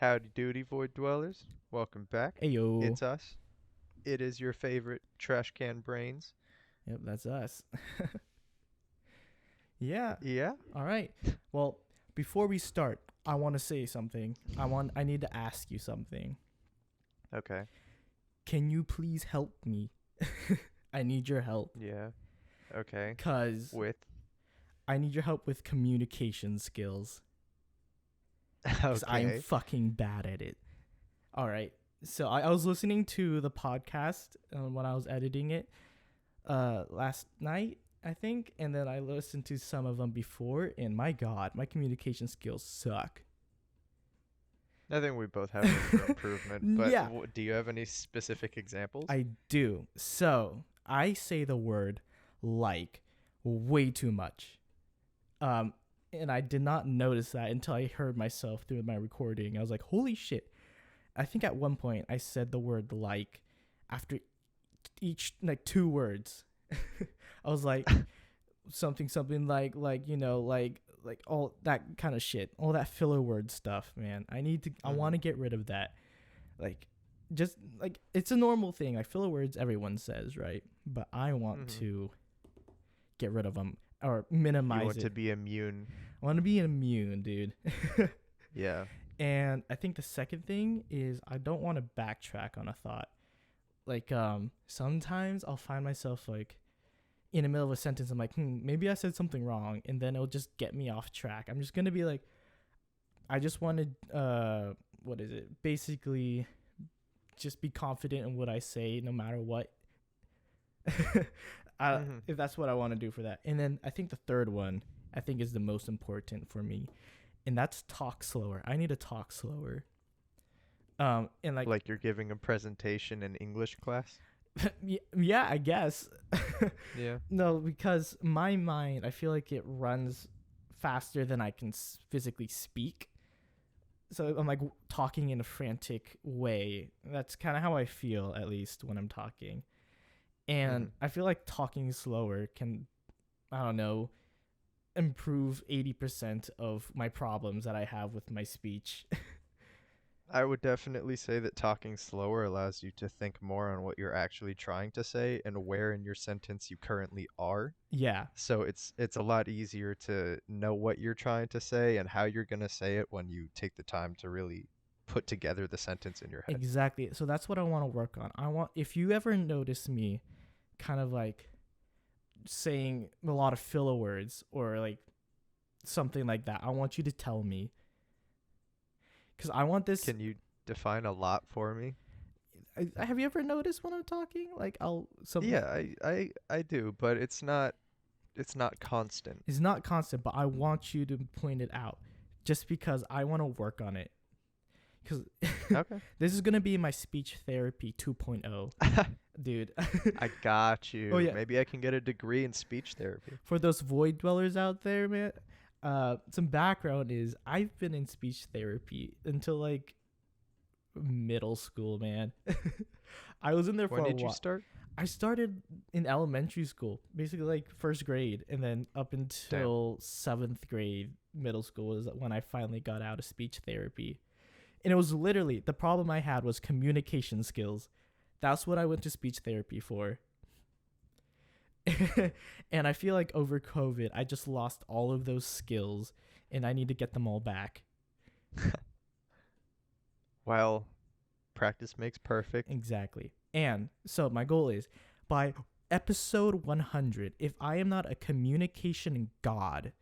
Howdy doody, Void Dwellers. Welcome back. Hey yo. It's us. It is your favorite trash can brains. Yep, that's us. Yeah. Yeah? All right. Well, before we start, I want to say something. I need to ask you something. Okay. Can you please help me? I need your help Yeah. Okay. cuz With. I need your help with communication skills cuz I'm Okay. fucking bad at it. All right. So I was listening to the podcast when I was editing it last night, I think, and then I listened to some of them before, and my God, my communication skills suck. I think we both have room for improvement, but Yeah, do you have any specific examples? I do. So I say the word like way too much. Um, and I did not notice that until I heard myself through my recording. I was like, holy shit. I think at one point I said the word like after each like two words. I was like something like all that kind of shit, all that filler word stuff, man. I want to get rid of that. Like just like it's a normal thing. Like filler words everyone says, right? But I want Mm-hmm. to get rid of them or You minimize want it. to be immune. I want to be immune, dude. Yeah. And I think the second thing is I don't want to backtrack on a thought. Like sometimes I'll find myself like in the middle of a sentence, I'm like, maybe I said something wrong, and then it'll just get me off track. I'm just gonna be like, I just wanted, what is it? Basically, just be confident in what I say, no matter what. Mm-hmm. If that's what I want to do for that. And then I think the third one, I think is the most important for me, and that's talk slower. I need to talk slower. And like, Like you're giving a presentation in English class? yeah, I guess. Yeah. No, because my mind, I feel like it runs faster than I can physically speak. So I'm like talking in a frantic way. That's kind of how I feel, at least when I'm talking. Mm-hmm. And I feel like talking slower can, I don't know, improve 80% of my problems that I have with my speech. I would definitely say that talking slower allows you to think more on what you're actually trying to say and where in your sentence you currently are. Yeah, So it's a lot easier to know what you're trying to say and how you're going to say it when you take the time to really put together the sentence in your head. exactly. So that's what I want to work on. If you ever notice me kind of like saying a lot of filler words or like something like that, I want you to tell me because I want this. Can you define a lot for me? Have you ever noticed when I'm talking? Like I'll something. Yeah, I do, but it's not constant. It's not constant, but I want you to point it out, just because I want to work on it. Because Okay. this is gonna be my speech therapy 2.0, dude. I got Oh you. yeah, Maybe I can get a degree in speech therapy. for those void dwellers out there, man. Some background is I've been in speech therapy until like middle school, man. I was in there for When a did you while. start? I started in elementary school, basically like first grade, and then up Damn. until seventh grade, middle school is when I finally got out of speech therapy. And it was literally the problem I had was communication skills. That's what I went to speech therapy for. And I feel like over COVID, I just lost all of those skills, and I need to get them all back. Well, practice makes perfect. Exactly. And so my goal is by episode 100, if I am not a communication god,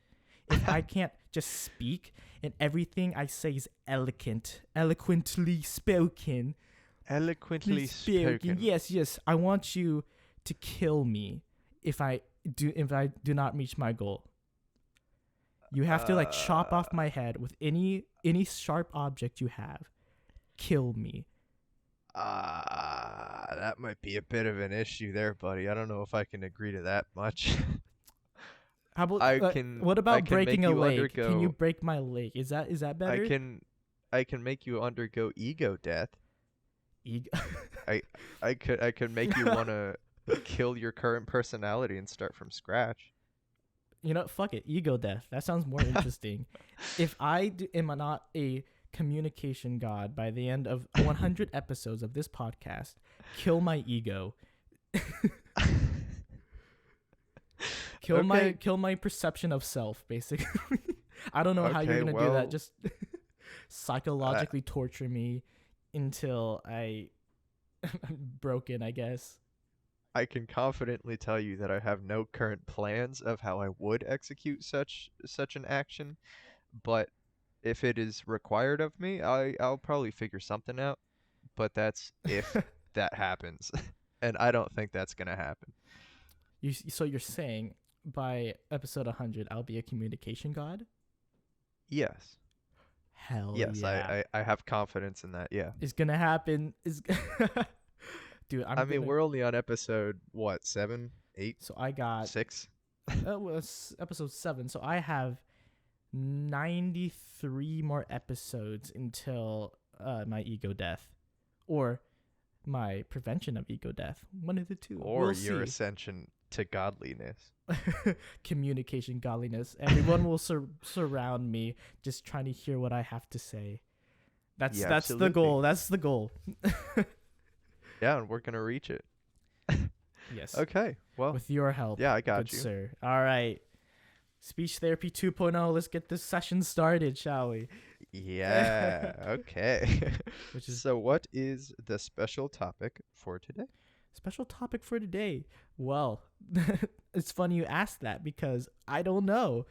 if I can't just speak and everything I say is eloquently spoken, Eloquently spoken. yes, I want you to kill me if I do not reach my goal. You have to like chop off my head with any sharp object you have. Kill me. That might be a bit of an issue there, buddy. I don't know if I can agree to that much. How about I can what I about can make breaking a you leg? Can you undergo break my leg? Is that I better? can I can make you undergo ego death. Ego. I I could make you want to kill your current personality and start from scratch. You know, fuck it. Ego death. That sounds more interesting. If I am not a communication god by the end of 100 episodes of this podcast. Kill my ego. Okay. Kill my perception of self, basically. I don't know how you're Okay, gonna do that. well, Just I, psychologically torture me until I'm broken, I guess. I can confidently tell you that I have no current plans of how I would execute such an action, but if it is required of me, I'll probably figure something out, but that's if that happens. And I don't think that's gonna happen. So you're saying by episode 100, I'll be a communication god? Yes. Hell Yes, yeah. I have confidence in that, yeah. It's gonna happen. Dude, I I'm mean, gonna. we're only on episode, what, seven, eight, So I got 6? well, it's episode 7. So I have 93 more episodes until my ego death, or my prevention of ego death. One of the two. Or We'll your see. ascension to godliness. Communication godliness. Everyone will surround me, just trying to hear what I have to say. Yeah, That's the absolutely. goal. That's the goal. Yeah, and we're gonna reach it. Yes, Okay, well, with your help, yeah, I good got you. sir. All right. Speech therapy 2.0. Let's get this session started, shall we? Yeah, okay. Which is So, what is the special topic for today? special topic for today. Well, it's funny you asked that because I don't know.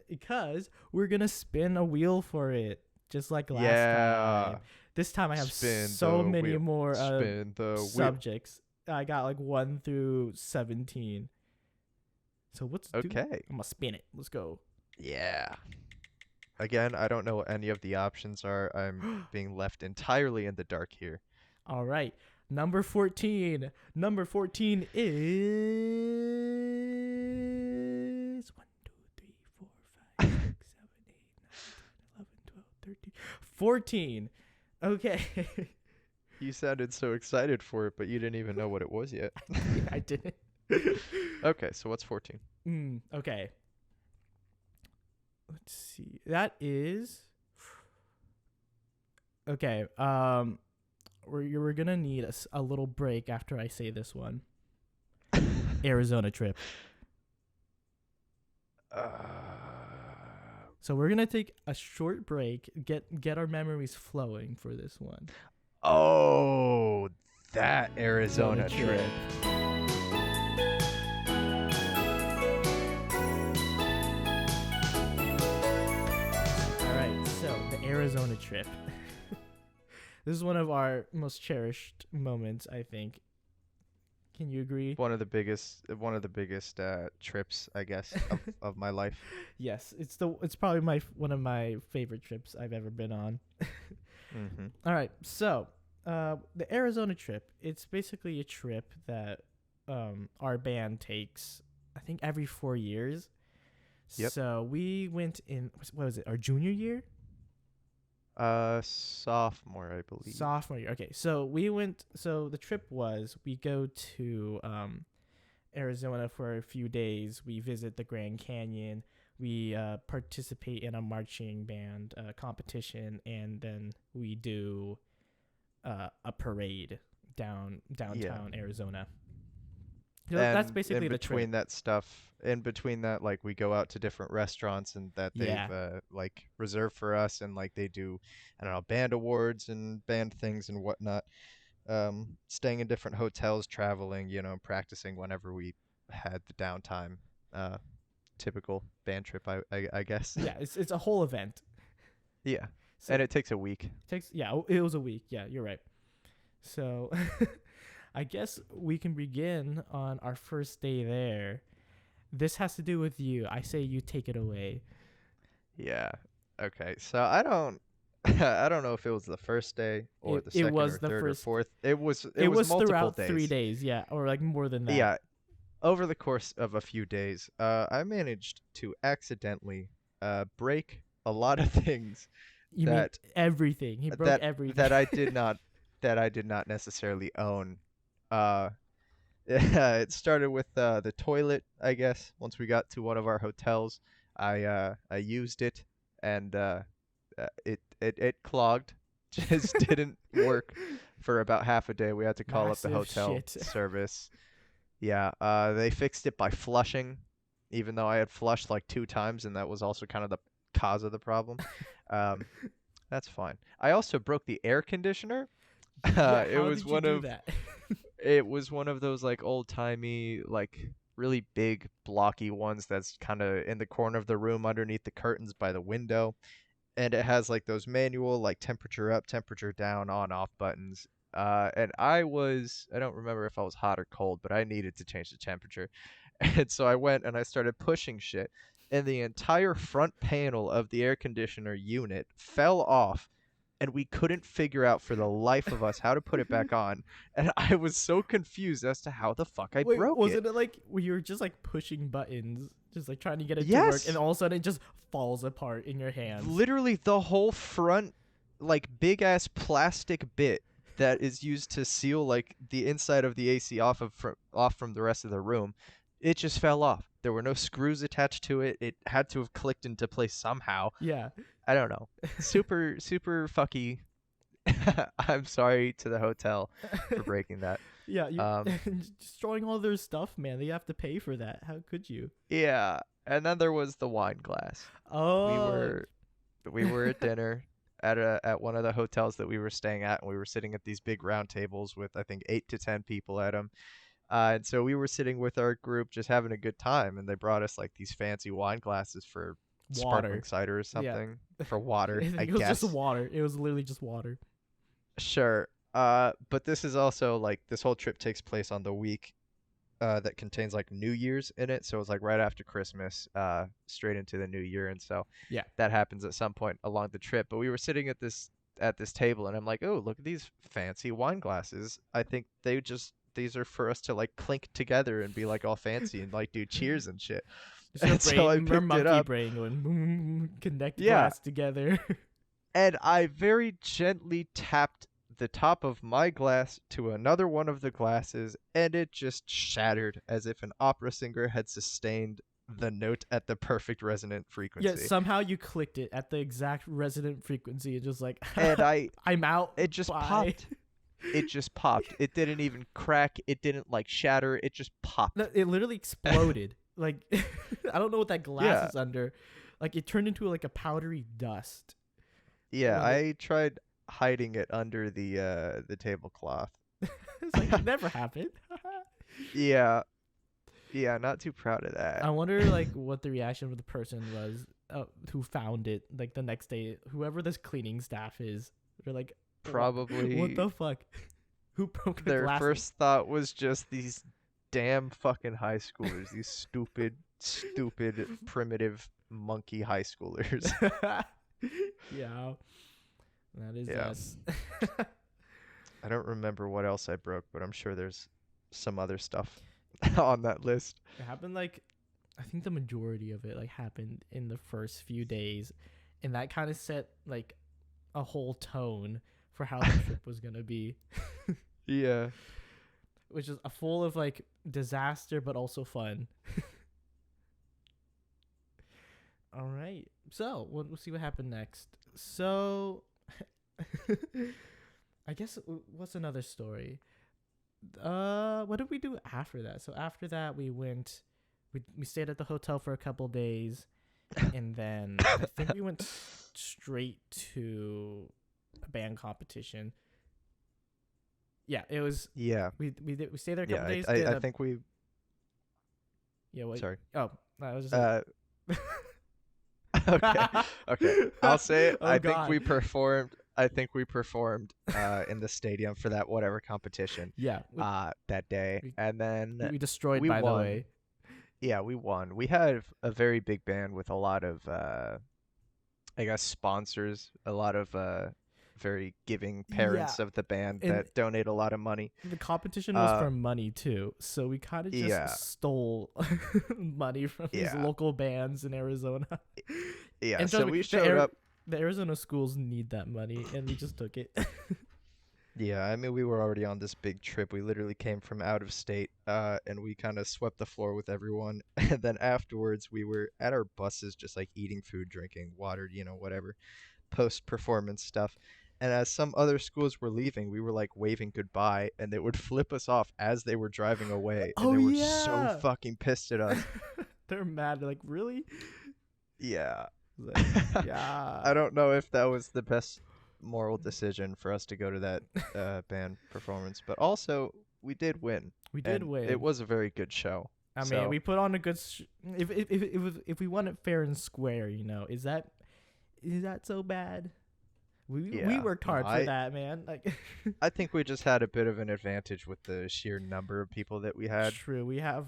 Because we're going to spin a wheel for it, just like last Yeah, time. This time I have spin so the many wheel. more Spin the wheel. subjects. I got like 1 through 17. So let's do. Okay. I'm going to spin it. Let's go. Yeah. Again, I don't know what any of the options are. I'm being left entirely in the dark here. All right. Number 14. Number 14 is 1, 2, 3, 4, 5, 6, 7, 8, 9, 10, 11, 12, 13, 14. Okay. You sounded so excited for it, but you didn't even know what it was yet. I didn't. Okay, so what's 14? Okay. Let's see. That is okay. We're gonna need a little break after I say this one. Arizona trip. Uh, So we're gonna take a short break, get our memories flowing for this one. oh, that Arizona trip. All right, so the Arizona trip. This is one of our most cherished moments, I think. Can you agree? One of the biggest trips, I guess, of my life. Yes, it's probably one of my favorite trips I've ever been on. Mm-hmm. All right, so the Arizona trip, it's basically a trip that our band takes, I think, every 4 years. Yep. So we went in, what was it, our junior year? Sophomore, I believe. Sophomore year. Okay, so the trip was, we go to Arizona for a few days. We visit the Grand Canyon. We participate in a marching band competition, and then we do a parade downtown Arizona. So that's And basically the trip. in between that, like we go out to different restaurants and that they've Yeah. like reserved for us, and like they do, I don't know, band awards and band things and whatnot. Staying in different hotels, traveling, practicing whenever we had the downtime. Uh, Typical band trip, I guess. Yeah, it's a whole event. Yeah, So and it takes a week. it was a week. Yeah, you're right. So I guess we can begin on our first day there. This has to do with you. I say you take it away. Yeah. Okay. So I don't I don't know if it was the first day or the It second was or the third or first. fourth. It was Was multiple throughout days. 3 days, yeah, or like more than that. Yeah, over the course of a few days, I managed to accidentally break a lot of things You mean that everything? He broke that everything. that I did not that I did not necessarily own. Uh it started with the toilet, I guess. Once we got to one of our hotels, I used it, and It clogged, just didn't work for about half a day. We had to call up the Massive hotel shit. service. Yeah, they fixed it by flushing, even though I had flushed like 2 times, and that was also kind of the cause of the problem. Um, that's fine. I also broke the air conditioner. Yeah, It how was did you one do of that? it was one of those like old-timey, like really big blocky ones that's kind of in the corner of the room underneath the curtains by the window, and it has like those manual like temperature up, temperature down, on off buttons. And I don't remember if I was hot or cold, but I needed to change the temperature. And so I went and I started pushing shit, and the entire front panel of the air conditioner unit fell off, and we couldn't figure out for the life of us how to put it back on. And I was so confused as to how the fuck I Wait, broke it. wasn't it like where you were just like pushing buttons, just like trying to get it to work, and Yes, all of a sudden it just falls apart in your hands? literally the whole front, like big ass plastic bit that is used to seal like the inside of the AC off from the rest of the room, it just fell off. There were no screws attached to it. It had to have clicked into place somehow. Yeah, I don't know. Super fucky. I'm sorry to the hotel for breaking that. yeah, you Um, destroying all their stuff, man. They have to pay for that. How could you? yeah. And then there was the wine glass. We Oh, were we were at dinner at one of the hotels that we were staying at, and we were sitting at these big round tables with I think 8 to 10 people at them. And so we were sitting with our group just having a good time, and they brought us like these fancy wine glasses for sparkling water. cider or Yeah, something for I water, I think it was just guess. water. It was literally just water. Sure. But this is also like this whole trip takes place on the week that contains like New Year's in it. So it's like right after Christmas, straight into the new year, and so Yeah. that happens at some point along the trip. But we were sitting at this table, and I'm like, oh, look at these fancy wine glasses. I think these are for us to like clink together and be like all fancy and like do cheers and shit. Just your And so I brain, your picked it monkey up. brain going connect Yeah, glass together. and I very gently tapped the top of my glass to another one of the glasses, and it just shattered as if an opera singer had sustained the note at the perfect resonant Yeah, frequency. somehow you clicked it at the exact resonant frequency and just like And I'm out. it just Bye. popped. It just popped. It didn't even crack. It didn't like shatter. It just No, popped. it literally exploded. Like I don't know what that glass Yeah. is under. Like it turned into like a powdery dust Yeah, when it. I tried hiding it under the tablecloth. It's like it never happened. Yeah. Yeah, not too proud of that. I wonder like what the reaction of the person was who found it like the next day. Whoever this cleaning staff is, they're like, what Probably the fuck? Who broke the their glasses? first thought was just these damn fucking high schoolers, these stupid, primitive monkey high schoolers. Yeah, that is Yeah. us. I don't remember what else I broke, but I'm sure there's some other stuff on that list. It happened like I think the majority of it like happened in the first few days, and that kind of set like a whole tone for how the trip was gonna be, Yeah. which is a full of like disaster but also fun. All right, so we'll see what happened next. So, I guess what's another story? What did we do after that? So after that, we stayed at the hotel for a couple days, and then I think we went straight to a band competition. Yeah, it was. Yeah. We stayed there a couple Yeah, days. I think we Yeah. Wait. sorry. Oh, I was just. Uh okay. Okay. I'll say it. Oh God. I think we performed in the stadium for that whatever competition Yeah. that day. We, And then we destroyed. we By the won. way. Yeah, we won. We had a very big band with a lot of I guess sponsors, a lot of very giving Yeah, parents of the band and that donate a lot of money. the competition was Uh for money too, so we kind of just yeah. stole money from these Yeah. local bands in Arizona. Yeah, And so trust me, we showed up. the Arizona schools need that money, and we just took it. Yeah, I mean, we were already on this big trip. We literally came from out of state, and we kind of swept the floor with everyone. And then afterwards, we were at our buses, just like eating food, drinking water, whatever. post-performance stuff. And as some other schools were leaving, we were like waving goodbye, and they would flip us off as they were driving away, and Oh they were so yeah. fucking pissed at us. They're mad. They're like, really? Yeah. Like, I yeah. don't know if that was the best moral decision for us to go to that band performance, but also we did win, We did and it win. was a very good show. I mean, So we put on a good. If we won it fair and square, is that so bad? We yeah, worked no, hard for that, man. Like, I think we just had a bit of an advantage with the sheer number of people that we had. true. We have.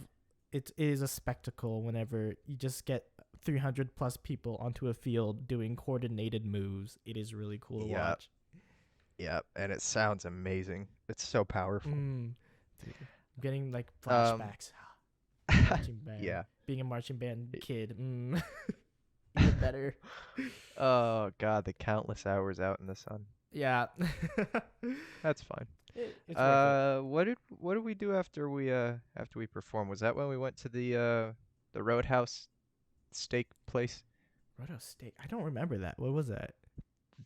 It is a spectacle whenever you just get 300 plus people onto a field doing coordinated moves. It is really cool to Yeah, watch. yeah, and it sounds amazing. It's so powerful. Dude, I'm getting like Um, flashbacks. Marching band, yeah. being a marching band kid. Even better. Oh God, the countless hours out in the sun. Yeah. That's fine. It's worth it. What did we do after we performed? Was that when we went to the Roadhouse steak place? Roadhouse steak. I don't remember that. What was that?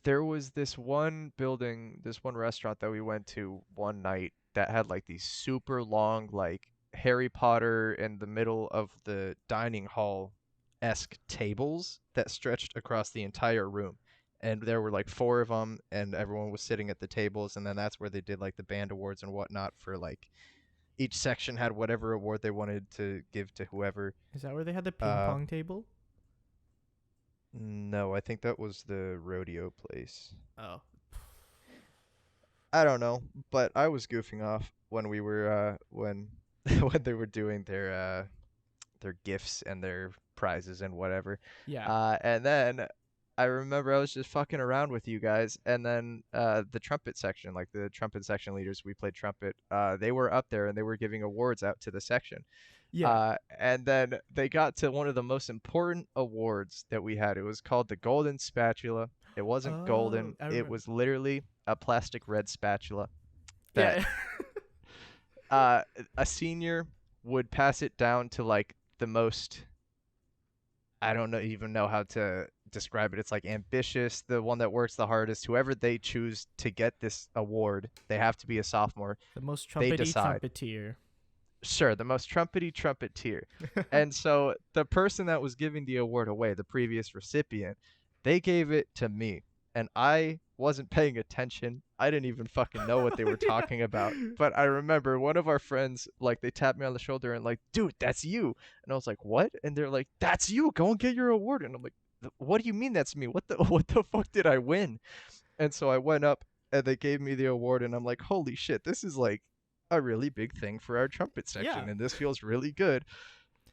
There was this one building, this one restaurant that we went to one night that had like these super long, like Harry Potter in the middle of the dining hall esque tables that stretched across the entire room. And there were like four of them, and everyone was sitting at the tables. And then that's where they did like the band awards and whatnot for like each section had whatever award they wanted to give to whoever. Is that where they had the ping Uh, pong table? no, I think that was the rodeo place. Oh. I don't know, but I was goofing off when we were when when they were doing their gifts and their prizes and whatever. Yeah. And then I remember I was just fucking around with you guys, and then the trumpet section, like the trumpet section leaders, we played trumpet. They were up there and they were giving awards out to the section. Yeah. And then they got to one of the most important awards that we had. It was called the Golden Spatula. It wasn't Oh, golden. I It remember. was literally a plastic red spatula that Yeah. uh, a senior would pass it down to like the most, I don't know even know how to describe it. It's like ambitious, the one that works the hardest. Whoever they choose to get this award, they have to be a sophomore. The most They trumpety decide. trumpeteer. Sure, the most trumpety trumpeteer. And so the person that was giving the award away, the previous recipient, they gave it to me. And I wasn't paying attention. I didn't even fucking know what they were Yeah. talking about. But I remember one of our friends, like, they tapped me on the shoulder and, like, dude, that's you. And I was like, what? And they're like, that's you. Go and get your award. And I'm like, what do you mean that's me? What the what the fuck did I win? And so I went up and they gave me the award and I'm like, holy shit, this is like a really big thing for our trumpet Yeah. section and this feels really good.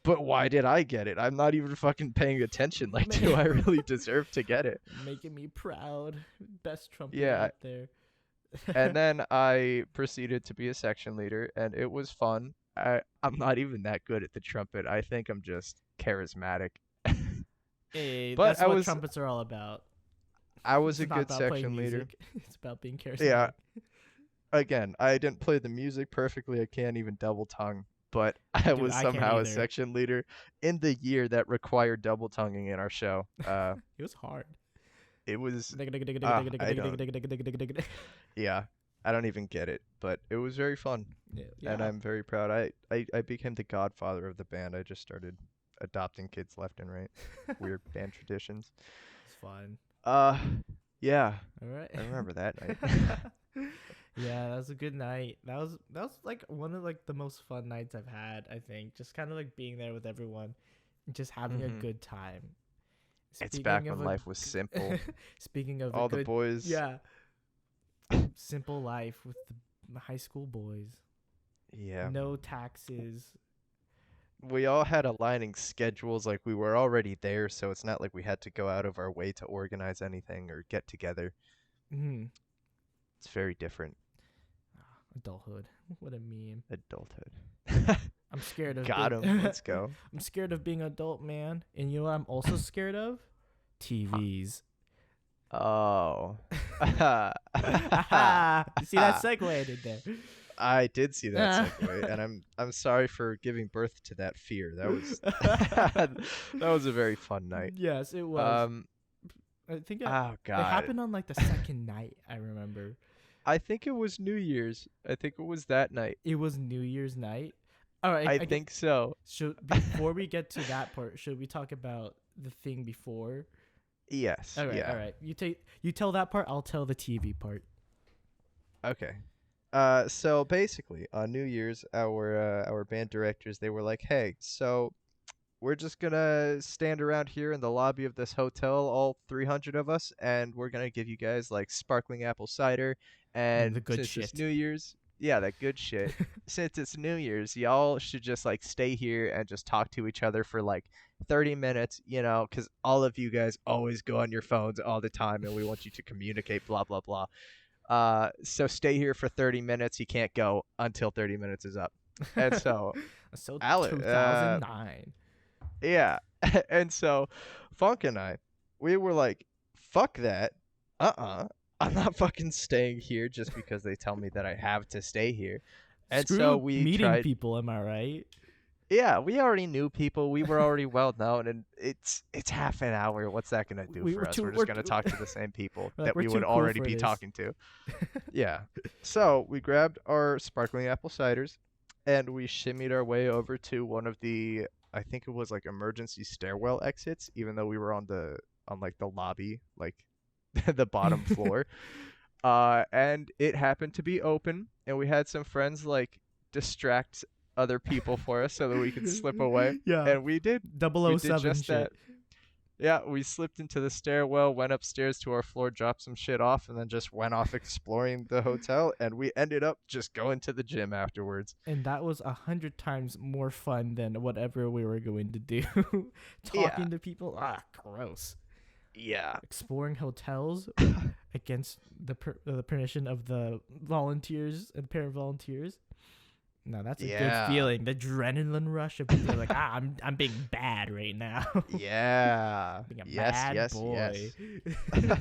But why did I get it? I'm not even fucking paying attention. Like, do I really deserve to get it? Making me proud. Best trumpet Yeah. out there. And then I proceeded to be a section leader and it was fun. I'm not even that good at the trumpet. I think I'm just charismatic. Hey, But that's I what was trumpets are all about. I was It's a not good about playing section leader. music. It's about being charismatic. Yeah. Again, I didn't play the music perfectly. I can't even double tongue, but I Dude, was I can't somehow a either. section leader in the year that required double tonguing in our show. It was hard. It was Yeah. I don't yeah, I don't even get it, but it was very fun and I'm very proud. I became the godfather of the band. I just started adopting kids left and right. Weird band traditions. It's fun. Uh yeah, All right. I remember that night. Yeah, that was a good night. That was like one of like the most fun nights I've had, I think. Just kind of like being there with everyone and just having a Mhm. good time. It's back Speaking of when a life was simple. speaking of All a the good boys. yeah, simple life with the high school boys. Yeah. No taxes. We all had aligning schedules, like we were already there, so it's not like we had to go out of our way to organize anything or get together. Mm. It's very different. Adulthood. What a meme. Adulthood. I'm scared of Got being- him. Let's go. I'm scared of being adult, man. And you know what I'm also scared of? TVs. Oh. You see that segue I did there? I did see that segue, and I'm sorry for giving birth to that fear. That was that was a very fun night. Yes, it was. Um, I think Oh it God. happened on like the second night. I remember I think it was New Year's. I think it was that night. it was New Year's night. All right, I I get. think so. Should before we get to that part, should we talk about the thing before? Yes. All right, all Yeah. right. You tell that part. I'll tell the TV part. Okay. So basically, on New Year's, our band directors they were like, "Hey, so we're just gonna stand around here in the lobby of this hotel, all 300 of us, and we're gonna give you guys like sparkling apple cider. And the And good since it's shit. New Year's, yeah, that good shit. Since it's New Year's, y'all should just like stay here and just talk to each other for like 30 minutes, because all of you guys always go on your phones all the time, and we want you to communicate, blah blah blah. So stay here for 30 minutes. You can't go until 30 minutes is up. And so, So Alec, 2009. yeah. And so Funk and I, we were like, fuck that. I'm not fucking staying here just because they tell me that I have to stay here. And so Screw we meeting tried, people. Am I right? yeah, we already knew people. We were already well known, and it's half an hour. What's that gonna do We for were us? too. We're just We're gonna too, talk to the same people we're like that we're we too would cool already for be this. talking to. Yeah. So we grabbed our sparkling apple ciders and we shimmied our way over to one of the I think it was like emergency stairwell exits, even though we were on like the lobby, like the bottom floor. And it happened to be open and we had some friends like distract other people for us so that we could slip away. Yeah, And we did. Double We O did Seven just that. shit. Yeah, we slipped into the stairwell, went upstairs to our floor, dropped some shit off, and then just went off exploring the hotel. And we ended up just going to the gym afterwards. And that was 100 times more fun than whatever we were going to do. Yeah, Talking to people, gross. yeah, Exploring hotels against the permission of the volunteers and parent volunteers. No, that's a good yeah, feeling. The adrenaline rush of being like, I'm being bad right now. yeah. Being a Yes, bad yes, boy. yes.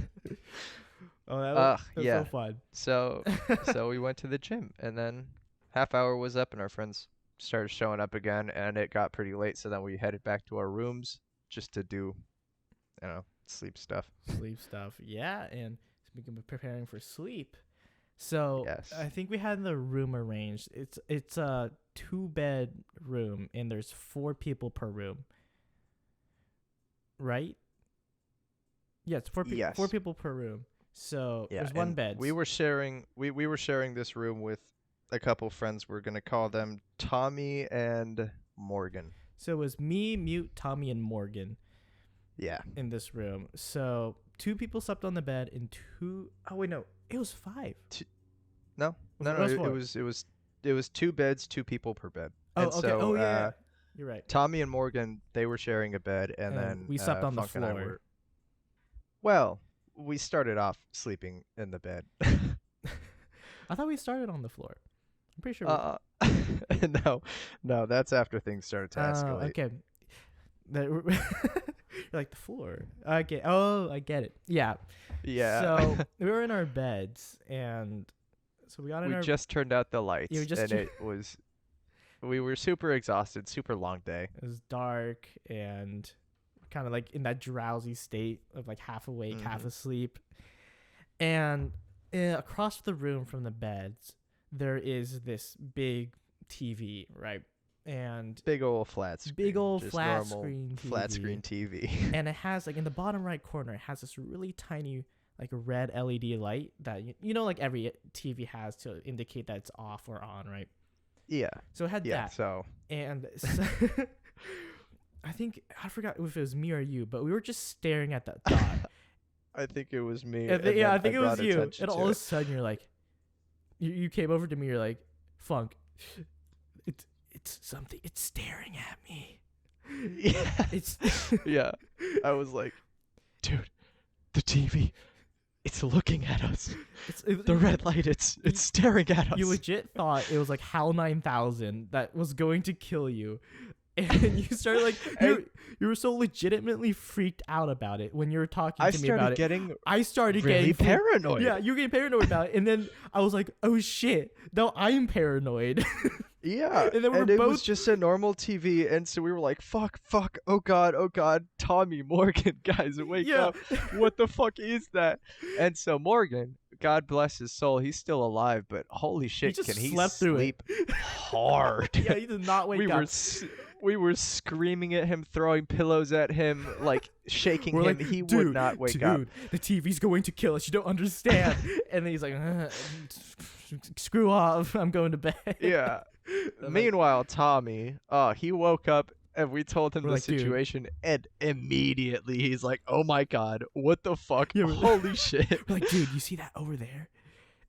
Oh, that was so Yeah. fun. So, so we went to the gym, and then half hour was up, and our friends started showing up again, and it got pretty late. So then we headed back to our rooms just to do, sleep stuff. Sleep stuff. Yeah, and speaking of preparing for sleep, so Yes. I think we had the room arranged. It's a 2-bed room, and there's 4 people per room. Right? Yeah, it's 4 Yes. 4 people per room. So Yeah, there's one and bed. we were sharing this room with a couple friends. We're gonna call them Tommy and Morgan. So it was me, Mute, Tommy, and Morgan Yeah. in this room. So 2 people slept on the bed, and 2. Oh wait, no, it was 5. No, no, It no. was It, 4. it was 2 beds, 2 people per bed. Oh, And okay. so Oh yeah, you're right. Tommy and Morgan they were sharing a bed, and And then we slept on the Funk and I floor. were. Well, we started off sleeping in the bed. I thought we started on the floor. I'm pretty sure. uh, no, no, that's after things started to escalate. Okay. You're like the floor. Okay. Oh, I get it. Yeah. Yeah. So we were in our beds, and so we got in We our. just turned out the lights, You just and we were super exhausted, super long day. It was dark and kind of like in that drowsy state of like half awake, half Mhm. asleep. And across the room from the beds, there is this big TV, right? And Big old flat screen. big old just flat normal screen TV. flat screen TV. And it has like in the bottom right corner, it has this really tiny like red LED light that like every TV has to indicate that it's off or on, right? Yeah. So it had Yeah. that. So And so I forgot if it was me or you, but we were just staring at that dot. I think it was me. I think it was brought you. attention And to all of a it. sudden you're like, you came over to me. You're like, Funk, it's something. It's staring at me. Yeah. It's Yeah. I was like, dude, the TV, it's looking at us. The red light, it's staring at us. You legit thought it was like HAL 9000 that was going to kill you. And you started like you were so legitimately freaked out about it when you were talking to me about it. I started really getting paranoid. Yeah, you were getting paranoid about it, and then I was like, "Oh shit, no, I'm paranoid." Yeah, And then we're and it was both just a normal TV, and so we were like, fuck, oh god, Tommy, Morgan, guys, wake yeah. up. What the fuck is that? And so Morgan, God bless his soul, he's still alive, but holy He shit, just can he slept through it. sleep hard? Yeah, he did not we wake were up. s- we were screaming at him, throwing pillows at him, like shaking We're him. like, He would dude, not wake up. dude, the TV's going to kill us. You don't understand. And then he's like, screw off. I'm going to bed. Yeah. I'm like, Meanwhile, Tommy, he woke up and we told him we're the like, dude. situation, and immediately he's like, "Oh my god, what the fuck? Yeah, Holy shit!" We're like, dude, you see that over there?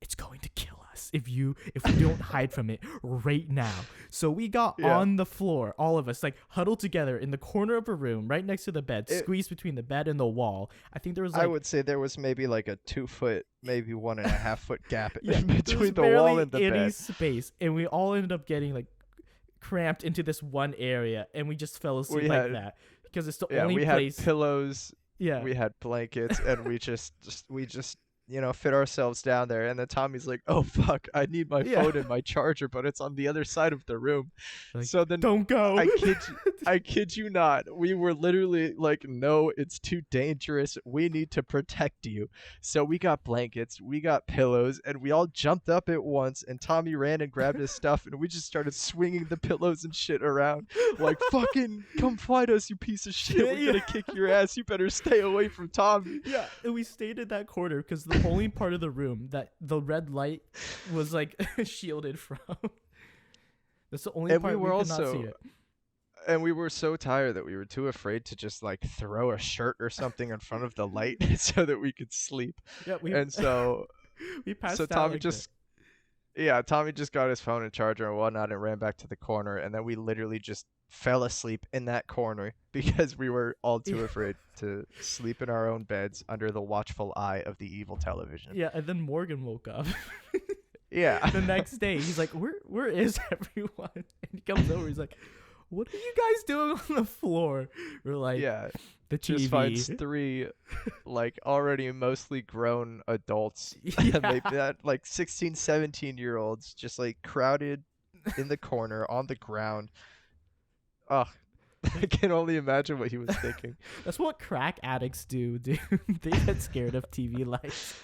It's going to kill us if we don't hide from it right now. So we got Yeah. on the floor, all of us, like huddled together in the corner of a room, right next to the bed, squeezed between the bed and the wall. I think there was like I would say there was maybe like a 2 foot, maybe 1.5 foot gap yeah, in there was between the barely wall and the any bed. space, and we all ended up getting like cramped into this one area, and we just fell asleep We like had- that because it's the Yeah, only we place. had pillows, Yeah, we had blankets, and we just fit ourselves down there. And then Tommy's like, "Oh fuck, I need my Yeah. phone and my charger, but it's on the other side of the room." like, So then don't go. I kid you not. We were literally like, "No, it's too dangerous. We need to protect you." So we got blankets, we got pillows, and we all jumped up at once. And Tommy ran and grabbed his stuff, and we just started swinging the pillows and shit around, like, "Fucking come fight us, you piece of shit! We're gonna kick your ass. You better stay away from Tommy." Yeah, and we stayed in that corner because the only part of the room that the red light was like shielded from. That's the only And part we were could not also see it. And we were so tired that we were too afraid to just like throw a shirt or something in front of the light so that we could sleep. Yeah, And so we passed so out Tommy like just yeah, Tommy just got his phone and charger and whatnot and ran back to the corner, and then we literally just fell asleep in that corner because we were all too Yeah. afraid to sleep in our own beds under the watchful eye of the evil television. Yeah, and then Morgan woke up Yeah. the next day. He's like, "Where is everyone?" And he comes over. He's like, "What are you guys doing on the floor?" We're like, Yeah. "The TV." Just finds 3 like already mostly grown adults, Yeah. maybe that like 16, 17-year-olds just like crowded in the corner on the ground. Ugh. I can only imagine what he was thinking. That's what crack addicts do, dude. They get scared of TV lights.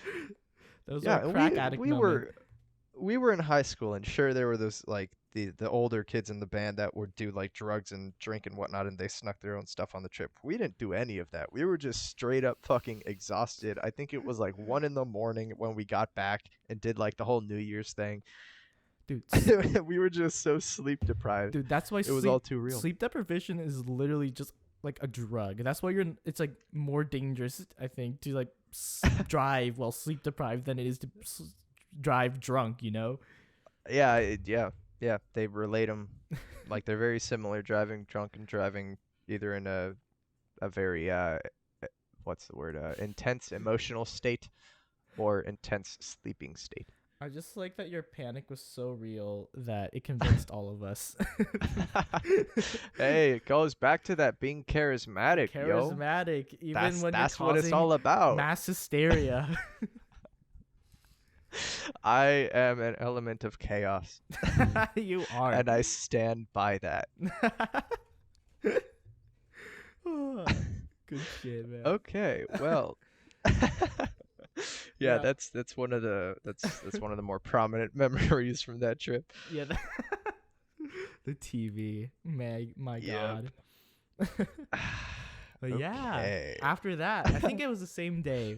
Those Yeah, are and crack addict we moments. were in high school, and sure there were those like the older kids in the band that would do like drugs and drink and whatnot, and they snuck their own stuff on the trip. We didn't do any of that. We were just straight up fucking exhausted. I think it was like 1 in the morning when we got back and did like the whole New Year's thing. Dude, We were just so sleep deprived. dude, that's why It was all too real. sleep deprivation is literally just like a drug. That's why it's like more dangerous, I think, to like drive while sleep deprived than it is to drive drunk, you know? Yeah, yeah. They relate them like they're very similar. Driving drunk and driving either in a very what's the word? Intense emotional state or intense sleeping state. I just like that your panic was so real that it convinced all of us. Hey, it goes back to that being charismatic, yo. Charismatic, even when That's you're what it's all causing about. mass hysteria. I am an element of chaos, You are. and I stand by that. Oh, good shit, man. Okay, well. Yeah. That's one of the that's one of the more prominent memories from that trip. Yeah. The TV. My Yep. God. But yeah, Okay. after that, I think it was the same day.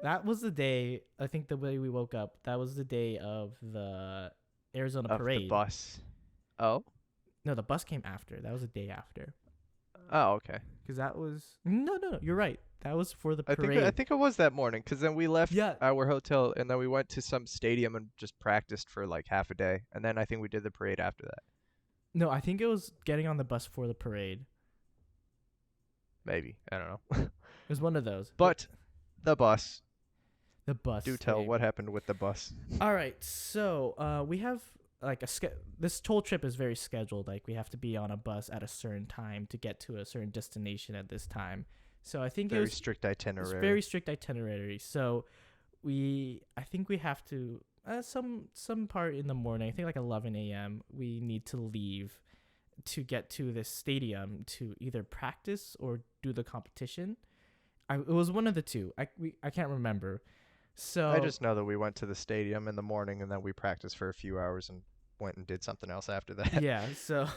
That was the day, I think the way we woke up, that was the day of the Arizona Of parade. the bus. Oh? No, the bus came after. That was the day after. Oh, okay. Because that was no, you're right. That was for the I parade. think it was that morning, because then we left Yeah. our hotel and then we went to some stadium and just practiced for like half a day, and then I think we did the parade after that. No, I think it was getting on the bus for the parade. Maybe, I don't know. It was one of those. But the bus. The bus. Do tell thing. what happened with the bus. All right, so we have like this whole trip is very scheduled. Like we have to be on a bus at a certain time to get to a certain destination at this time. So I think it Very was strict itinerary. very strict itinerary. So I think we have to some part in the morning. I think like 11 a.m. We need to leave to get to this stadium to either practice or do the competition. It was one of the two. I can't remember. I So just know that we went to the stadium in the morning and then we practiced for a few hours and went and did something else after that. yeah, so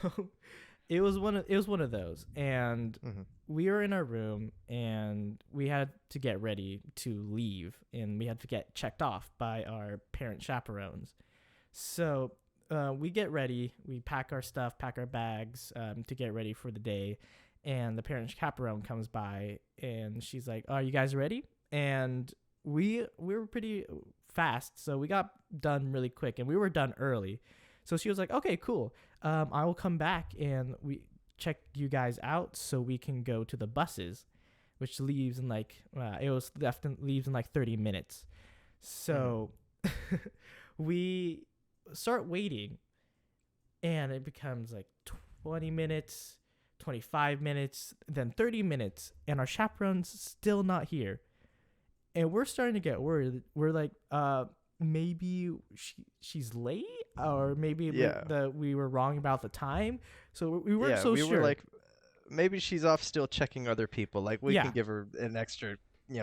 it was one of those, and Hmm. we were in our room and we had to get ready to leave, and we had to get checked off by our parent chaperones. So we get ready, we pack our stuff, pack our bags to get ready for the day, and the parent chaperone comes by and she's like, "Are you guys ready?" And we were pretty fast, so we got done really quick, and we were done early. So she was like, "Okay, cool. I will come back and we check you guys out so we can go to the buses, which leaves in like it was left in, leaves in like 30 minutes." Hmm. So we start waiting, and it becomes like 20 minutes, 25 minutes, then 30 minutes, and our chaperone's still not here. And we're starting to get worried. We're like, maybe she's late, or maybe Yeah. we were wrong about the time. So we weren't Yeah, so we were sure. like, maybe she's off still checking other people. Like we can Yeah, give her an extra,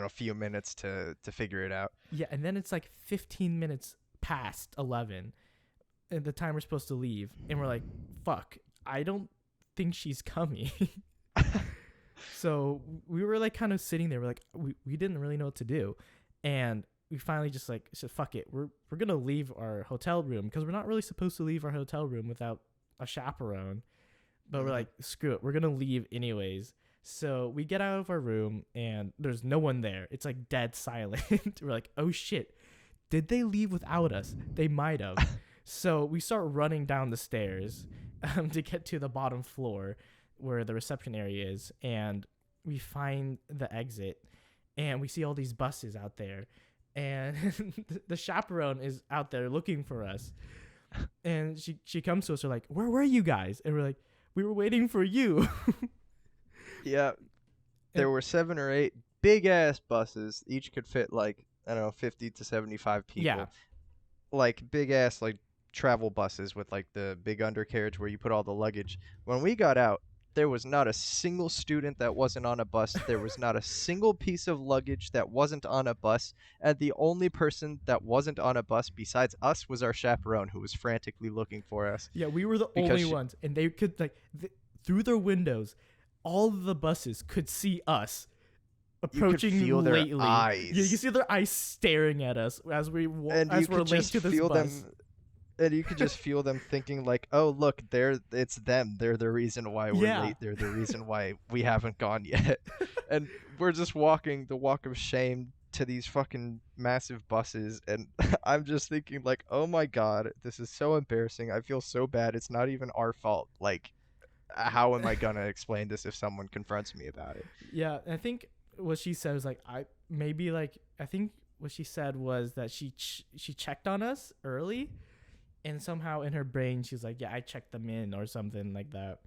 few minutes to figure it out. yeah. And then it's like 15 minutes past 11, and the time we're supposed to leave, and we're like, fuck, I don't think she's coming. So we were like kind of sitting there. We're like, we didn't really know what to do, and we finally just like said, "Fuck it, we're gonna leave our hotel room because we're not really supposed to leave our hotel room without a chaperone." But we're Hmm. like, "Screw it, we're gonna leave anyways." So we get out of our room and there's no one there. It's like dead silent. We're like, "Oh shit, did they leave without us? They might have." So we start running down the stairs to get to the bottom floor where the reception area is, and we find the exit, and we see all these buses out there, and the chaperone is out there looking for us, and she comes to us. We're like, "Where were you guys?" And we're like, "We were waiting for you." Yeah, And there were 7 or 8 big ass buses. Each could fit like, I don't know, 50 to 75 yeah, people. Like big ass like travel buses with like the big undercarriage where you put all the luggage. When we got out, there was not a single student that wasn't on a bus. There was not a single piece of luggage that wasn't on a bus. And the only person that wasn't on a bus besides us was our chaperone who was frantically looking for us yeah, we were the because only ones, and they could like through their windows, all of the buses could see us you could feel approaching their lately. You can eyes see their eyes staring at us as and you as we're could late just to this feel bus. them and you could just feel them thinking like, "Oh, look, it's them. They're the reason why we're Yeah, late. They're the reason why we haven't gone yet." And we're just walking the walk of shame to these fucking massive buses and I'm just thinking like, "Oh my God, this is so embarrassing. I feel so bad. It's not even our fault. Like, how am I gonna explain this if someone confronts me about it?" yeah. I think what she said was like I think what she said was that she checked on us early, and somehow in her brain she's like, yeah, I checked them in or something like that.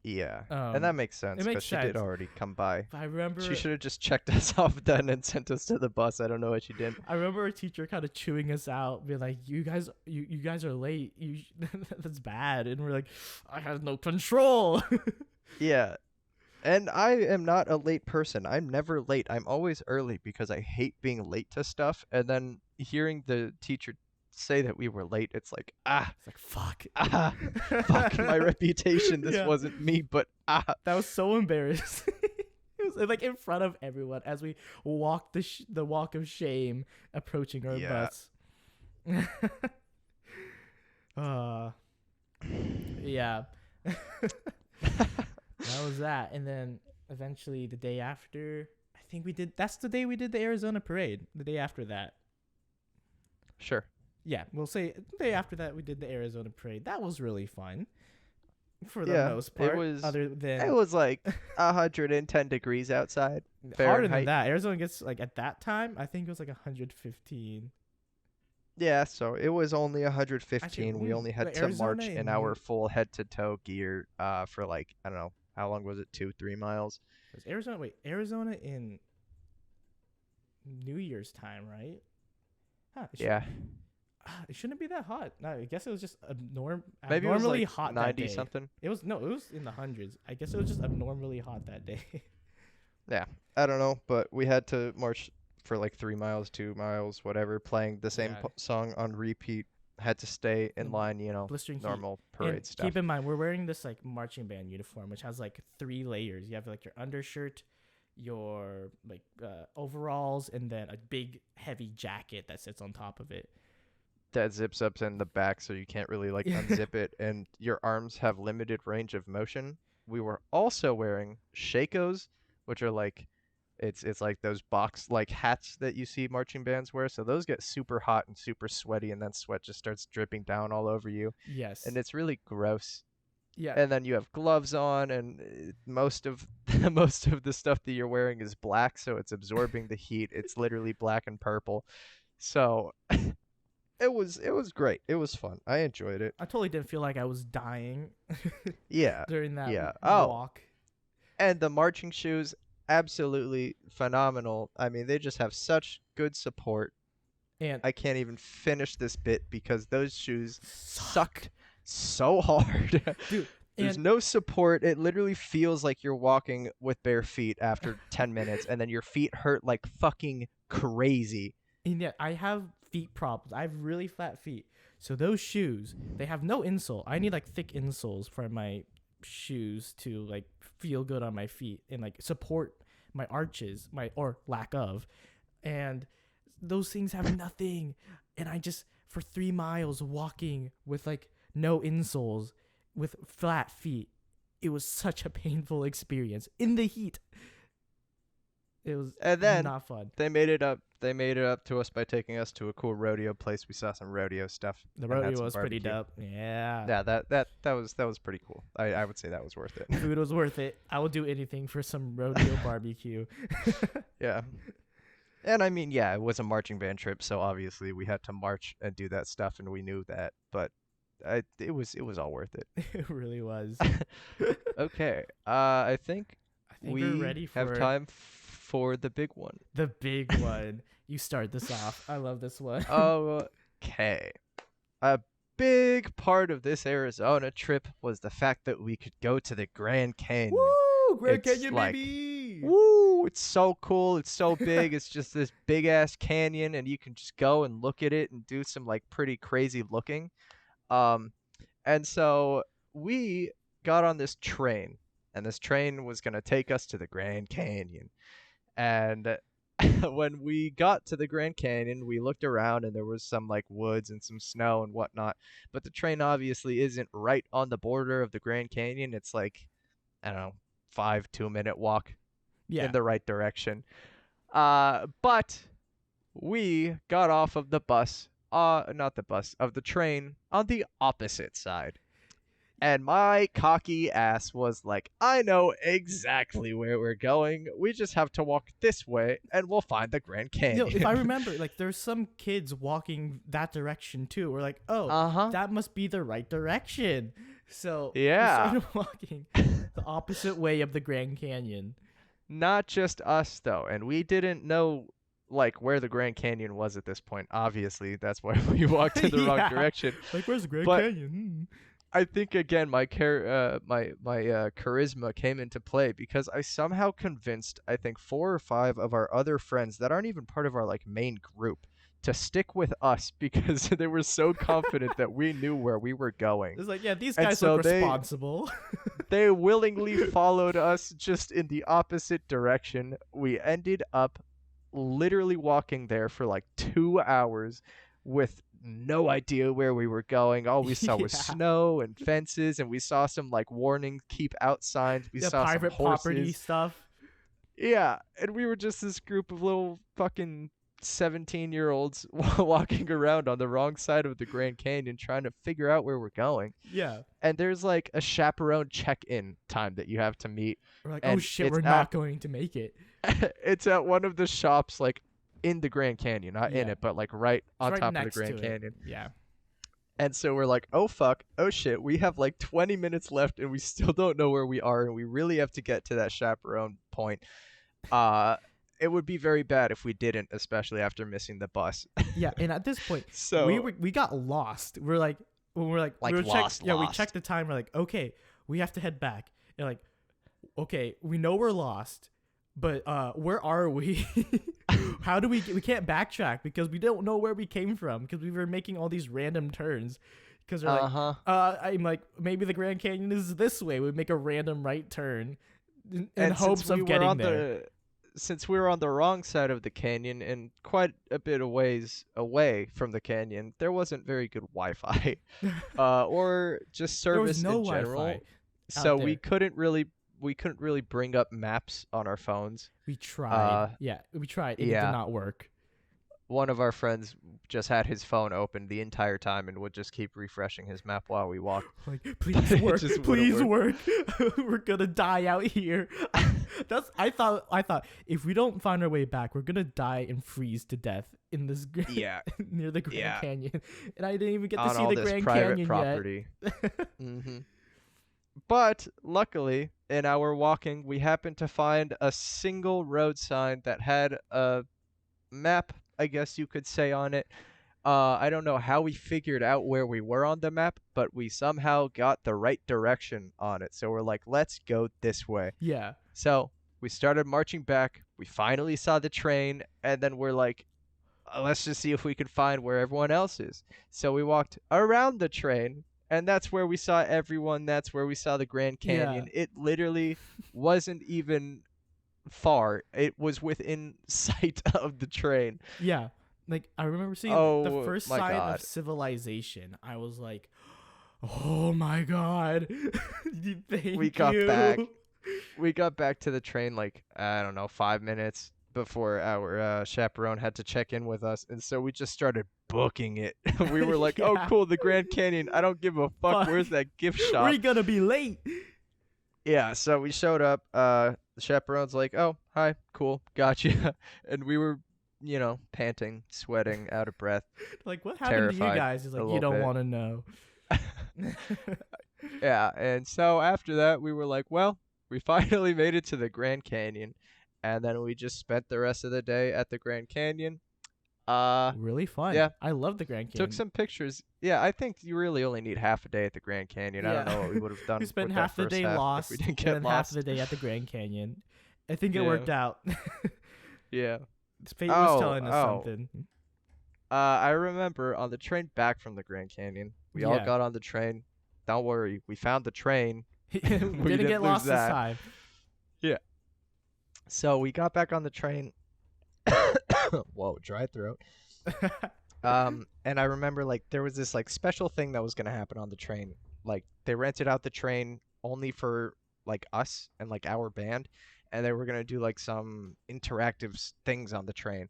Yeah. And that Um, makes it sense because makes she did sense. already come by. But I She remember should have just checked us off then and sent us to the bus. I don't know why she didn't. I remember a teacher kind of chewing us out, being like, you guys are late. That's bad." And we're like, "I have no control." Yeah. And I am not a late person. I'm never late. I'm always early because I hate being late to stuff. And then hearing the teacher say that we were late, it's like, It's like, fuck. ah, fuck my reputation. This Yeah, wasn't me, but that was so embarrassing. It was like in front of everyone as we walked the walk of shame approaching our yeah. bus. uh, yeah. That was that. And then eventually the day after, I think we did, that's the day we did the Arizona parade. The day after that. Sure. Yeah, we'll say the day after that we did the Arizona parade. That was really fun for the Yeah. most It part, was other it than was like 110 degrees outside harder than Fahrenheit. that. Arizona gets like at that time, I think it was like 115. Yeah, so it was only Actually, 115. We only had wait, to Arizona march in in our New full head to toe gear for like, I don't know, how long was it? 2, 3 miles? was Arizona. Wait, Arizona in New Year's time, right? Huh, Yeah. it shouldn't be that hot. No, I guess it was just Maybe it was abnormally like hot that 90 day. something. It was no, it was in the hundreds. I guess it was just abnormally hot that day. Yeah. I don't know, but we had to march for like 3 miles, 2 miles, whatever, playing the same Yeah, song on repeat. Had to stay in in line, blistering heat. normal And parade keep stuff. in mind, we're wearing this like marching band uniform, which has like 3 layers. You have like your undershirt, your like overalls, and then a big heavy jacket that sits on top of it. That zips up in the back so you can't really like unzip it and your arms have limited range of motion. We were also wearing shakos, which are like it's like those box like hats that you see marching bands wear. So those get super hot and super sweaty and then sweat just starts dripping down all over you and Yes. it's really gross. Yeah. And then you have gloves on and most of most of the stuff that you're wearing is black so it's absorbing the heat. It's literally black and purple. So it was great. It was fun. I enjoyed it. I totally didn't feel like I was dying Yeah. during that Yeah. Oh, walk. and the marching shoes absolutely phenomenal. I mean, they just have such good support. And I can't even finish this bit because those shoes suck. sucked so hard. Dude, There's and no support. It literally feels like you're walking with bare feet after 10 minutes and then your feet hurt like fucking crazy. and yet I have feet problems. I have really flat feet. So those shoes, they have no insole. I need like thick insoles for my shoes to like feel good on my feet and like support my arches, my or lack of. And those things have nothing. And I just for 3 miles walking with like no insoles with flat feet, it was such a painful experience in the heat. It was And then not fun. they made it up. They made it up to us by taking us to a cool rodeo place. We saw some rodeo stuff. The And had rodeo some was pretty barbecue. dope. Yeah. Yeah, that was pretty cool. I would say that was worth it. Food was worth it. I would do anything for some rodeo barbecue. Yeah. And I mean, yeah, it was a marching band trip, so obviously we had to march and do that stuff, and we knew that. But it was all worth it. It really was. Okay, I think I think we're we ready have for time for the big one. the big one. You start this off. I love this one. Okay. A big part of this Arizona trip was the fact that we could go to the Grand Canyon. Woo! Grand It's Canyon, like, baby! Woo! It's so cool. It's so big. It's just this big ass canyon, and you can just go and look at it and do some like pretty crazy looking. Um, and so we got on this train, and this train was gonna take us to the Grand Canyon. And when we got to the Grand Canyon, we looked around and there was some like woods and some snow and whatnot. But the train obviously isn't right on the border of the Grand Canyon. It's like, I don't know, 2-minute walk Yeah. in the right direction. But we got off of the bus, not the bus, of the train on the opposite side. And my cocky ass was like, I know exactly where we're going. We just have to walk this way and we'll find the Grand Canyon. If I remember, like there's some kids walking that direction too. We're like, oh, Uh-huh. that must be the right direction. So Yeah. we started walking the opposite way of the Grand Canyon. Not just us though, and we didn't know like where the Grand Canyon was at this point. Obviously, that's why we walked in the wrong Yeah. direction. Like, where's the Grand But Canyon? I think again my charisma came into play because I somehow convinced I think 4 or 5 of our other friends that aren't even part of our like main group to stick with us because they were so confident that we knew where we were going. It's like, yeah, these And guys so look they responsible. they willingly followed us just in the opposite direction. We ended up literally walking there for like 2 hours with no idea where we were going. All we saw was Yeah. snow and fences, and we saw some like warning keep out signs. We The saw some private horses. property stuff. Yeah, and we were just this group of little fucking 17-year-olds walking around on the wrong side of the Grand Canyon trying to figure out where we're going. Yeah. And there's like a chaperone check-in time that you have to meet. We're like, oh And shit, it's we're at- not going to make it. It's at one of the shops like in the Grand Canyon, not in Yeah. it, but like right on It's right top of the next Grand to it. Canyon. Yeah. And so we're like, oh fuck, oh shit, we have like 20 minutes left and we still don't know where we are and we really have to get to that chaperone point. it would be very bad if we didn't, especially after missing the bus. Yeah, and at this point, So we got lost. We're like, when we're like, we like were check, lost, yeah, we lost. checked the time. We're like, okay, we have to head back. And like, okay, we know we're lost, but where are we? How do we can't backtrack because we don't know where we came from because we were making all these random turns. Because they're like, Uh-huh. I'm like, maybe the Grand Canyon is this way. We make a random right turn in And hopes of getting there. since we were on the wrong side of the canyon and quite a bit of ways away from the canyon, there wasn't very good Wi-Fi, or just There was service no in Wi-Fi general. out So there. we couldn't really bring up maps on our phones. We tried. Uh, Yeah, we tried, and it did yeah, not work. one of our friends just had his phone open the entire time and would just keep refreshing his map while we walked. Like, But please it work, just wouldn't please work. work. We're gonna die out here. That's I thought if we don't find our way back, we're gonna die and freeze to death in this Yeah, near the Grand yeah, Canyon. And I didn't even get to on see all the this Grand private Canyon property. yet. hmm But luckily, in our walking, we happened to find a single road sign that had a map, I guess you could say, on it. I don't know how we figured out where we were on the map, but we somehow got the right direction on it. So we're like, let's go this way. Yeah, So we started marching back. We finally saw the train, and then we're like, let's just see if we can find where everyone else is. So we walked around the train, and that's where we saw everyone. That's where we saw the Grand yeah, Canyon. It literally wasn't even far, it was within sight of the train. yeah. Like I remember seeing the Oh first my sign of god. civilization. I was like, oh my god, We thank got back. you. We got back to the train like, I don't know, 5 minutes before our chaperone had to check in with us. And so we just started booking it. We were like, oh, Yeah, cool, the Grand Canyon. I don't give a fuck. fuck, Where's that gift we're shop? gonna be late. Yeah, so we showed up. The chaperone's like, oh, hi, cool, gotcha. And we were, panting, sweating, out of breath, Like, what happened to you terrified guys? He's a like, you little don't bit. want to know. Yeah, and so after that, we were like, well, we finally made it to the Grand Canyon, and then we just spent the rest of the day at the Grand Canyon. Uh, Really fun. yeah, I love the Grand took Canyon. some pictures. Yeah, I think you really only need half a day at the Grand Canyon. I don't know Yeah. what we would have We done spent with that half the first day half if we lost didn't and get then half the lost. day at the Grand Canyon. I think it Yeah, worked out. yeah. Fate was Oh, telling us oh. something. I remember on the train back from the Grand Canyon, we all Yeah. got on the train. Don't worry, we found the train. We We didn't get didn't lose lost this that. time. Yeah. So we got back on the train. Whoa, dry throat. And I remember like there was this like special thing that was gonna happen on the train. Like they rented out the train only for like us and like our band, and they were gonna do like some interactive things on the train.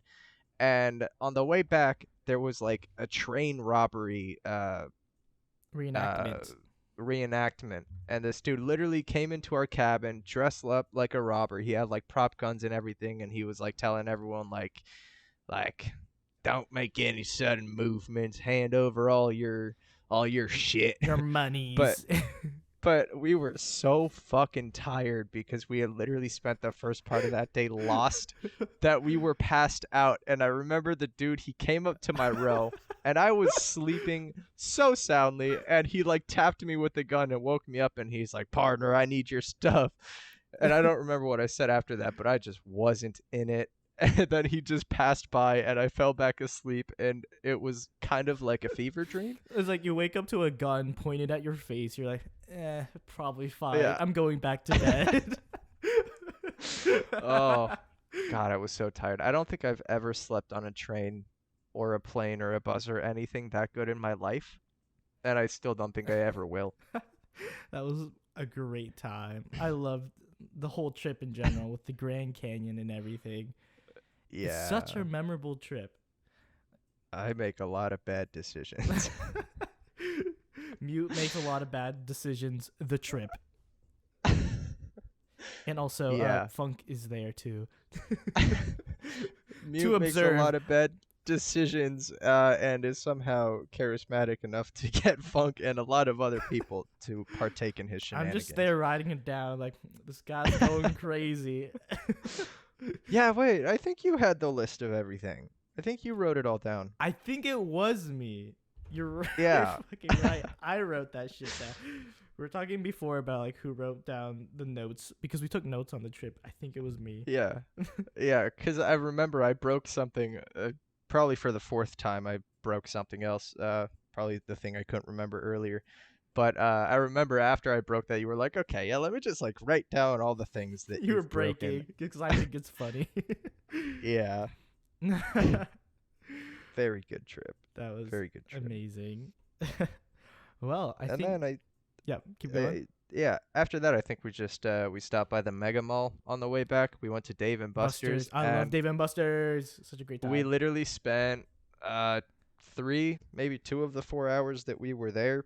And on the way back, there was like a train robbery uh Reenactment. reenactment, and this dude literally came into our cabin dressed up like a robber. He had like prop guns and everything, and he was like telling everyone like don't make any sudden movements, hand over all your shit. Your but monies. but we were so fucking tired because we had literally spent the first part of that day lost that we were passed out. And I remember the dude, he came up to my row and I was sleeping so soundly, and he like tapped me with the gun and woke me up, and he's like, partner, I need your stuff. And I don't remember what I said after that, but I just wasn't in it. And then he just passed by and I fell back asleep, and it was kind of like a fever dream. It's like you wake up to a gun pointed at your face. You're like, probably fine. Yeah. I'm going back to bed. Oh, God, I was so tired. I don't think I've ever slept on a train or a plane or a bus or anything that good in my life, and I still don't think I ever will. That was a great time. I loved the whole trip in general with the Grand Canyon and everything. It's such Yeah, a memorable trip. I make a lot of bad decisions. Mute makes a lot of bad decisions. The trip. And also, Yeah. Funk is there too. Mute makes a observe. lot of bad decisions, and is somehow charismatic enough to get Funk and a lot of other people to partake in his I'm shenanigans. just there writing it down like, this guy's going crazy. Yeah, wait. I think you had the list of everything. I think you wrote it all down. I think it was me. You're right. You're Yeah. fucking right. I wrote that shit down. We were talking before about like who wrote down the notes because we took notes on the trip. I think it was me. Yeah. Yeah, cuz I remember I broke something probably for the fourth time I broke something else. Probably the thing I couldn't remember earlier. But I remember after I broke that you were like, "Okay, yeah, let me just like write down all the things that You were you've broken." breaking because I think it's funny. Yeah. Very good trip. That was Very good trip. amazing. Well, I And think then yeah, keep going. yeah, after that I think we just we stopped by the Mega Mall on the way back. We went to Dave and Busters. Buster's I love and Dave and Busters. Such a great we time. literally spent 3, maybe 2 of the 4 hours that we were there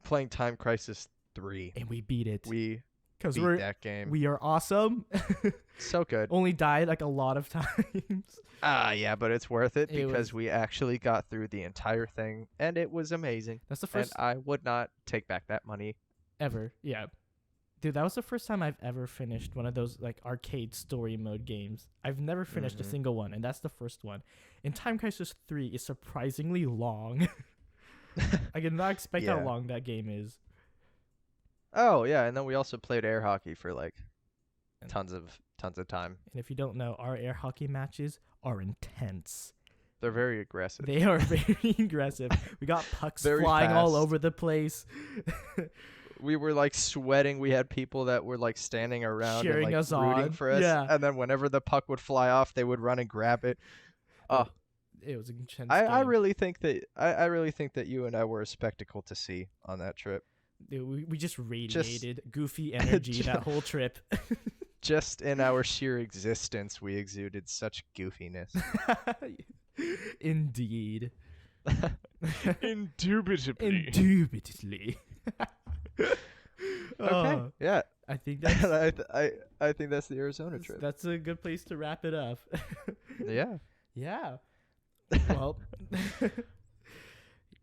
playing Time Crisis 3. And we beat it. We Because beat that game. we are awesome. So good. Only died like a lot of times. Yeah, but it's worth it It because was- we actually got through the entire thing and it was amazing. That's the And first I would not take back that money. ever. Yeah. Dude, that was the first time I've ever finished one of those like arcade story mode games. I've never finished a Mhm. single one, and that's the first one. And Time Crisis 3 is surprisingly long. I did not expect how Yeah. long that game is. Oh, yeah, and then we also played air hockey for like And- tons of time. And if you don't know, our air hockey matches are intense. They're very aggressive. They are very aggressive. We got pucks Very flying all fast. over the place. We were like sweating. We had people that were like standing around Cheering and like us rooting on. for us. Yeah. And then whenever the puck would fly off, they would run and grab it. Oh, It was an intense I game. really think that I really think that you and I were a spectacle to see on that trip. Dude, we just radiated goofy energy that whole trip. Just in our sheer existence, we exuded such goofiness. Indeed. Indubitably. Indubitably. Okay. Yeah. I think that's I think that's the Arizona trip. that's a good place to wrap it up. Yeah. Yeah. Well,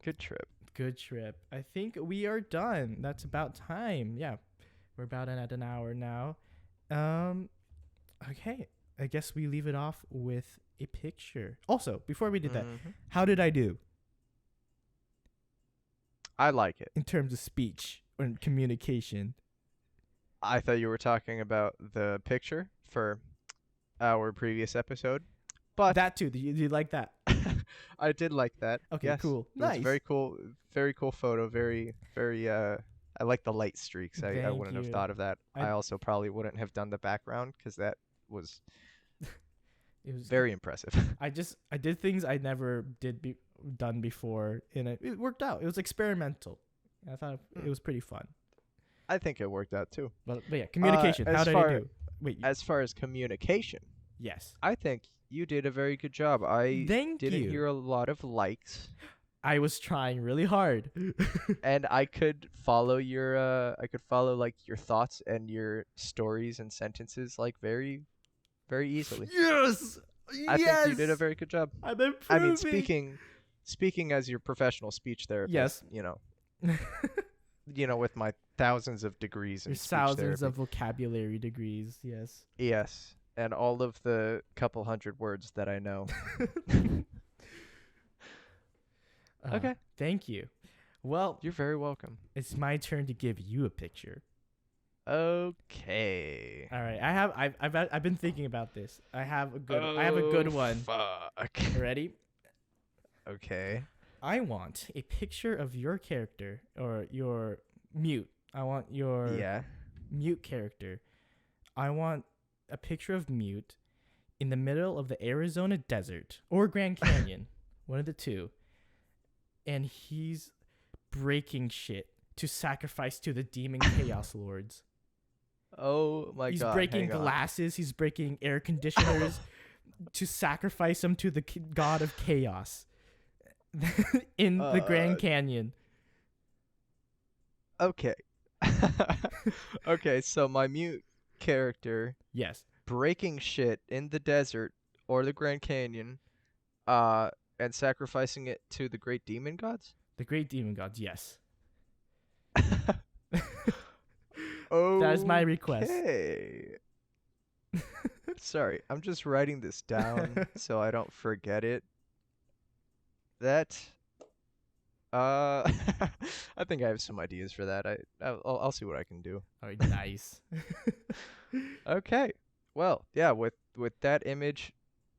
Good trip. good trip. I think we are done. That's about time. Yeah. We're about at an hour now. Okay. I guess we leave it off with a picture. Also, before we did that, Mhm. how did I do I like it. in terms of speech and communication? I thought you were talking about the picture for our previous episode, but That too. Do you like that? I did like that. Okay, Yes. cool. It was Nice. a very cool photo. Very I like the light streaks. I Thank wouldn't you. have thought of that. I- I also probably wouldn't have done the background because that was It was very impressive. I did things I never done before, and it worked out. It was experimental. I thought it was pretty fun. I think it worked out too. But yeah, communication. How as did far- I do? Wait. As far as communication, Yes. I think you did a very good job. I Thank didn't you. hear a lot of likes. I was trying really hard. And I could follow like your thoughts and your stories and sentences like very easily. Yes. I think you did a very good job. I'm improving. I mean, speaking as your professional speech therapist, Yes. With my thousands of degrees in There's speech thousands therapy. of vocabulary degrees. Yes. Yes, and all of the couple hundred words that I know. Okay. Thank you. Well, You're very welcome. it's my turn to give you a picture. Okay. All right. I've been thinking about this. I have a good one. Fuck. Ready? Okay. I want a picture of your character or your mute. I want your Yeah. mute character. I want a picture of mute in the middle of the Arizona desert or Grand Canyon, one of the two. And he's breaking shit to sacrifice to the demon chaos lords. Oh my He's god. breaking hang on. glasses, he's breaking air conditioners to sacrifice him to the god of chaos in the Grand Canyon. Okay. Okay, so my mute character Yes. breaking shit in the desert or the Grand Canyon, and sacrificing it to the great demon gods? The great demon gods, yes. Oh, That is my request. Okay. Sorry, I'm just writing this down so I don't forget it. That I think I have some ideas for that. I'll see what I can do. All right, nice. Okay. Well, yeah, with that image,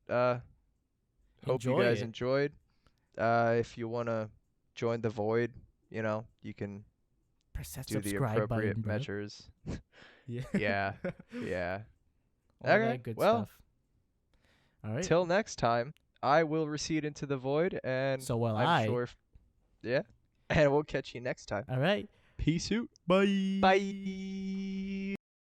uh hope you Enjoy guys it. enjoyed. If you want to join the void, you can Press that do the subscribe button, appropriate bro. measures. Yeah. Yeah. Yeah. All Okay. that good Well, stuff. All right. till next time, I will recede into the void, and So will I'm I. sure, yeah, and we'll catch you next time. All right. Peace out. Bye. Bye.